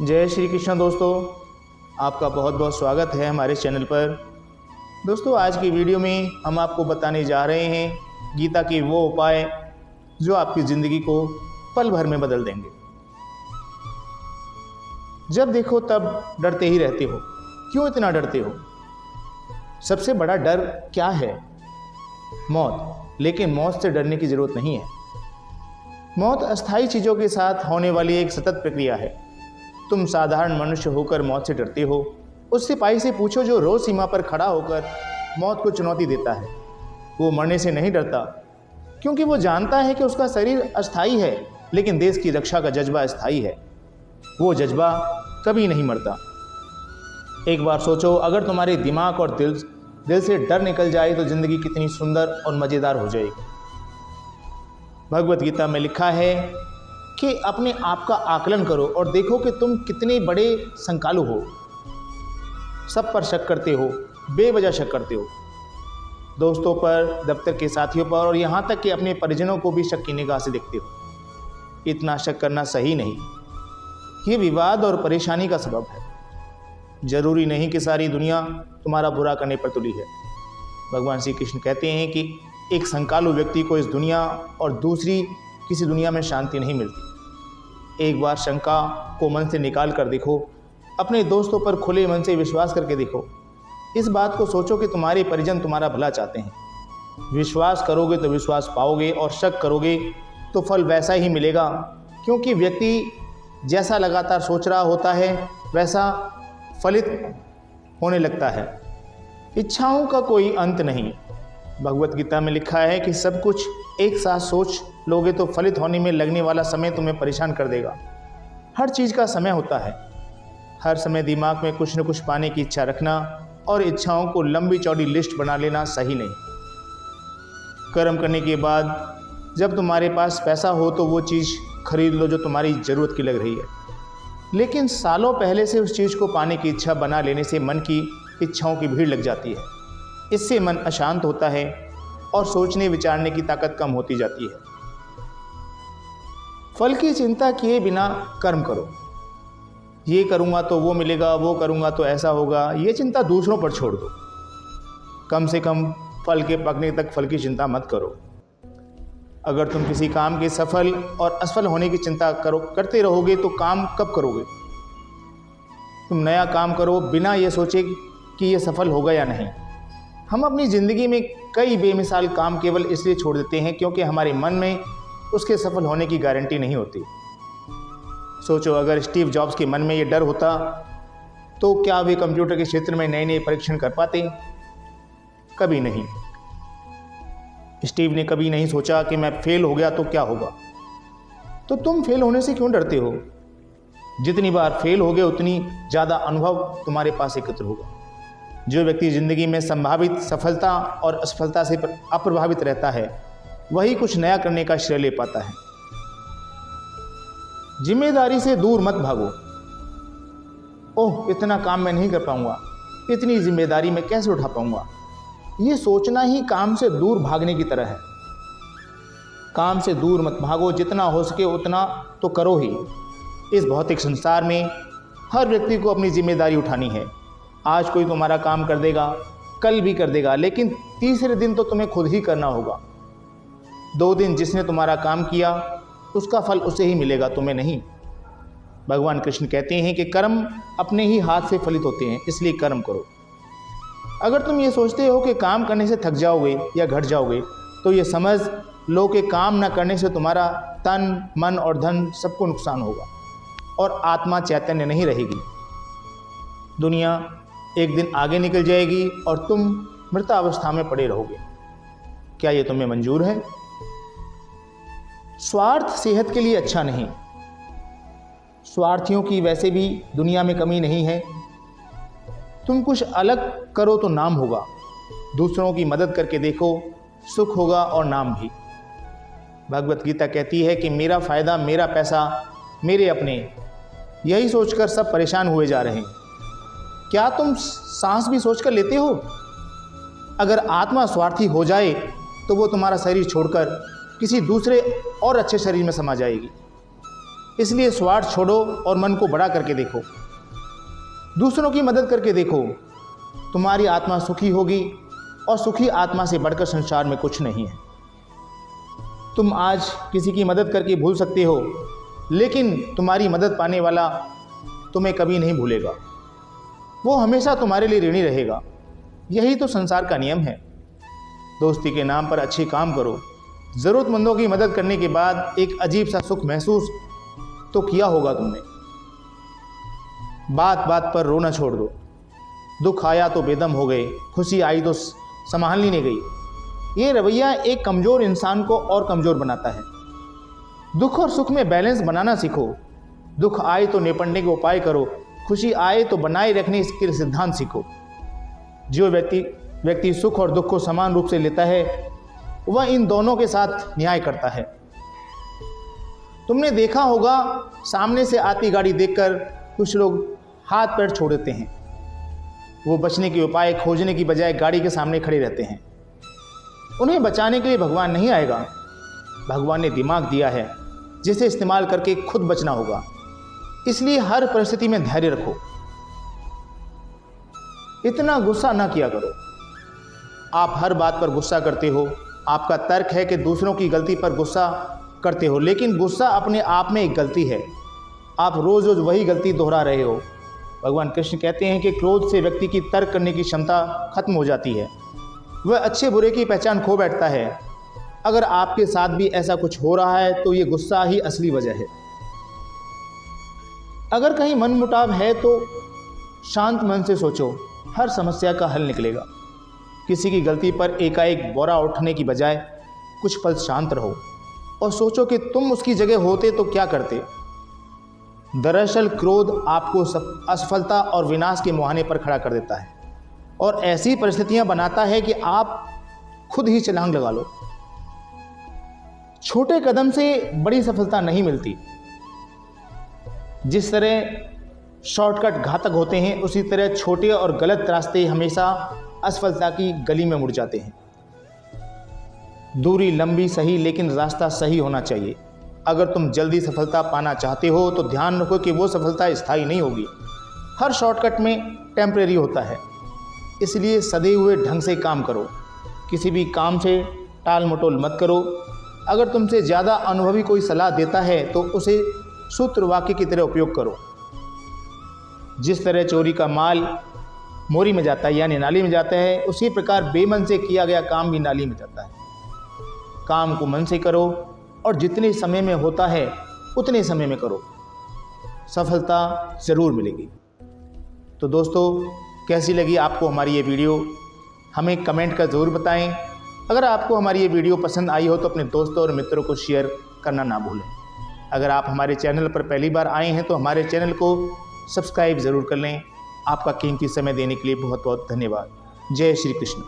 जय श्री कृष्ण दोस्तों, आपका बहुत बहुत स्वागत है हमारे चैनल पर। दोस्तों, आज की वीडियो में हम आपको बताने जा रहे हैं गीता के वो उपाय जो आपकी ज़िंदगी को पल भर में बदल देंगे। जब देखो तब डरते ही रहते हो, क्यों इतना डरते हो? सबसे बड़ा डर क्या है? मौत। लेकिन मौत से डरने की ज़रूरत नहीं है। मौत अस्थायी चीज़ों के साथ होने वाली एक सतत प्रक्रिया है। तुम साधारण मनुष्य होकर मौत से डरते हो। उस सिपाही से पूछो जो रोज सीमा पर खड़ा होकर मौत को चुनौती देता है। वो मरने से नहीं डरता, क्योंकि वो जानता है कि उसका शरीर अस्थायी है, लेकिन देश की रक्षा का जज्बा स्थायी है। वो जज्बा कभी नहीं मरता। एक बार सोचो, अगर तुम्हारे दिमाग और दिल से डर निकल जाए तो जिंदगी कितनी सुंदर और मज़ेदार हो जाएगी। भगवत गीता में लिखा है कि अपने आप का आकलन करो और देखो कि तुम कितने बड़े संकालु हो। सब पर शक करते हो, बेवजह शक करते हो, दोस्तों पर, दफ्तर के साथियों पर और यहाँ तक कि अपने परिजनों को भी शक की निगाह से देखते हो। इतना शक करना सही नहीं। ये विवाद और परेशानी का सबब है। जरूरी नहीं कि सारी दुनिया तुम्हारा बुरा करने पर तुली है। भगवान श्री कृष्ण कहते हैं कि एक संकालु व्यक्ति को इस दुनिया और दूसरी किसी दुनिया में शांति नहीं मिलती। एक बार शंका को मन से निकाल कर देखो। अपने दोस्तों पर खुले मन से विश्वास करके देखो। इस बात को सोचो कि तुम्हारे परिजन तुम्हारा भला चाहते हैं। विश्वास करोगे तो विश्वास पाओगे, और शक करोगे तो फल वैसा ही मिलेगा, क्योंकि व्यक्ति जैसा लगातार सोच रहा होता है वैसा फलित होने लगता है। इच्छाओं का कोई अंत नहीं। भगवत गीता में लिखा है कि सब कुछ एक साथ सोच लोगे तो फलित होने में लगने वाला समय तुम्हें परेशान कर देगा। हर चीज़ का समय होता है। हर समय दिमाग में कुछ न कुछ पाने की इच्छा रखना और इच्छाओं को लंबी चौड़ी लिस्ट बना लेना सही नहीं। कर्म करने के बाद जब तुम्हारे पास पैसा हो तो वो चीज़ खरीद लो जो तुम्हारी ज़रूरत की लग रही है, लेकिन सालों पहले से उस चीज़ को पाने की इच्छा बना लेने से मन की इच्छाओं की भीड़ लग जाती है। इससे मन अशांत होता है और सोचने विचारने की ताकत कम होती जाती है। फल की चिंता किए बिना कर्म करो। ये करूँगा तो वो मिलेगा, वो करूँगा तो ऐसा होगा, ये चिंता दूसरों पर छोड़ दो। कम से कम फल के पकने तक फल की चिंता मत करो। अगर तुम किसी काम के सफल और असफल होने की चिंता करते रहोगे तो काम कब करोगे? तुम नया काम करो बिना ये सोचे कि ये सफल होगा या नहीं। हम अपनी ज़िंदगी में कई बेमिसाल काम केवल इसलिए छोड़ देते हैं क्योंकि हमारे मन में उसके सफल होने की गारंटी नहीं होती। सोचो, अगर स्टीव जॉब्स के मन में ये डर होता तो क्या वे कंप्यूटर के क्षेत्र में नए नए परीक्षण कर पाते? कभी नहीं। स्टीव ने कभी नहीं सोचा कि मैं फेल हो गया तो क्या होगा। तो तुम फेल होने से क्यों डरते हो? जितनी बार फेल होगे उतनी ज़्यादा अनुभव तुम्हारे पास एकत्र होगा। जो व्यक्ति ज़िंदगी में संभावित सफलता और असफलता से अप्रभावित रहता है वही कुछ नया करने का श्रेय ले पाता है। जिम्मेदारी से दूर मत भागो। ओह, इतना काम मैं नहीं कर पाऊंगा, इतनी जिम्मेदारी मैं कैसे उठा पाऊंगा, ये सोचना ही काम से दूर भागने की तरह है। काम से दूर मत भागो, जितना हो सके उतना तो करो ही। इस भौतिक संसार में हर व्यक्ति को अपनी जिम्मेदारी उठानी है। आज कोई तुम्हारा काम कर देगा, कल भी कर देगा, लेकिन तीसरे दिन तो तुम्हें खुद ही करना होगा। 2 दिन जिसने तुम्हारा काम किया उसका फल उसे ही मिलेगा, तुम्हें नहीं। भगवान कृष्ण कहते हैं कि कर्म अपने ही हाथ से फलित होते हैं, इसलिए कर्म करो। अगर तुम ये सोचते हो कि काम करने से थक जाओगे या घट जाओगे तो ये समझ लो कि काम न करने से तुम्हारा तन, मन और धन सबको नुकसान होगा और आत्मा चैतन्य नहीं रहेगी। दुनिया एक दिन आगे निकल जाएगी और तुम मृतावस्था में पड़े रहोगे। क्या ये तुम्हें मंजूर है? स्वार्थ सेहत के लिए अच्छा नहीं। स्वार्थियों की वैसे भी दुनिया में कमी नहीं है। तुम कुछ अलग करो तो नाम होगा। दूसरों की मदद करके देखो, सुख होगा और नाम भी। भगवत गीता कहती है कि मेरा फायदा, मेरा पैसा, मेरे अपने, यही सोचकर सब परेशान हुए जा रहे हैं। क्या तुम सांस भी सोचकर लेते हो? अगर आत्मा स्वार्थी हो जाए तो वो तुम्हारा शरीर छोड़कर किसी दूसरे और अच्छे शरीर में समा जाएगी। इसलिए स्वार्थ छोड़ो और मन को बड़ा करके देखो, दूसरों की मदद करके देखो। तुम्हारी आत्मा सुखी होगी और सुखी आत्मा से बढ़कर संसार में कुछ नहीं है। तुम आज किसी की मदद करके भूल सकते हो, लेकिन तुम्हारी मदद पाने वाला तुम्हें कभी नहीं भूलेगा। वो हमेशा तुम्हारे लिए ऋणी रहेगा। यही तो संसार का नियम है। दोस्ती के नाम पर अच्छे काम करो। ज़रूरतमंदों की मदद करने के बाद एक अजीब सा सुख महसूस तो किया होगा तुमने। बात बात पर रोना छोड़ दो। दुख आया तो बेदम हो गए, खुशी आई तो संभालनी नहीं गई। ये रवैया एक कमज़ोर इंसान को और कमज़ोर बनाता है। दुख और सुख में बैलेंस बनाना सीखो। दुख आए तो निपटने के उपाय करो, खुशी आए तो बनाए रखने के सिद्धांत सीखो। जो व्यक्ति सुख और दुख को समान रूप से लेता है, वह इन दोनों के साथ न्याय करता है। तुमने देखा होगा, सामने से आती गाड़ी देखकर कुछ लोग हाथ पैर छोड़ देते हैं। वो बचने के उपाय खोजने की बजाय गाड़ी के सामने खड़े रहते हैं। उन्हें बचाने के लिए भगवान नहीं आएगा। भगवान ने दिमाग दिया है, जिसे इस्तेमाल करके खुद बचना होगा। इसलिए हर परिस्थिति में धैर्य रखो। इतना गुस्सा ना किया करो। आप हर बात पर गुस्सा करते हो। आपका तर्क है कि दूसरों की गलती पर गुस्सा करते हो, लेकिन गुस्सा अपने आप में एक गलती है। आप रोज रोज वही गलती दोहरा रहे हो। भगवान कृष्ण कहते हैं कि क्रोध से व्यक्ति की तर्क करने की क्षमता खत्म हो जाती है। वह अच्छे बुरे की पहचान खो बैठता है। अगर आपके साथ भी ऐसा कुछ हो रहा है तो ये गुस्सा ही असली वजह है। अगर कहीं मनमुटाव है तो शांत मन से सोचो, हर समस्या का हल निकलेगा। किसी की गलती पर एकाएक बोरा उठने की बजाय कुछ पल शांत रहो और सोचो कि तुम उसकी जगह होते तो क्या करते। दरअसल क्रोध आपको असफलता और विनाश के मुहाने पर खड़ा कर देता है और ऐसी परिस्थितियां बनाता है कि आप खुद ही छलांग लगा लो। छोटे कदम से बड़ी सफलता नहीं मिलती। जिस तरह शॉर्टकट घातक होते हैं, उसी तरह छोटे और गलत रास्ते हमेशा असफलता की गली में मुड़ जाते हैं। दूरी लंबी सही, लेकिन रास्ता सही होना चाहिए। अगर तुम जल्दी सफलता पाना चाहते हो तो ध्यान रखो कि वो सफलता स्थायी नहीं होगी। हर शॉर्टकट में टेम्परेरी होता है। इसलिए सदे हुए ढंग से काम करो। किसी भी काम से टाल मटोल मत करो। अगर तुमसे ज़्यादा अनुभवी कोई सलाह देता है तो उसे सूत्र वाक्य की तरह उपयोग करो। जिस तरह चोरी का माल मोरी में जाता है यानी नाली में जाता है, उसी प्रकार बेमन से किया गया काम भी नाली में जाता है। काम को मन से करो और जितने समय में होता है उतने समय में करो। सफलता ज़रूर मिलेगी। तो दोस्तों, कैसी लगी आपको हमारी ये वीडियो, हमें कमेंट कर ज़रूर बताएं। अगर आपको हमारी ये वीडियो पसंद आई हो तो अपने दोस्तों और मित्रों को शेयर करना ना भूलें। अगर आप हमारे चैनल पर पहली बार आए हैं तो हमारे चैनल को सब्सक्राइब ज़रूर कर लें। आपका कीमती समय देने के लिए बहुत बहुत धन्यवाद। जय श्री कृष्ण।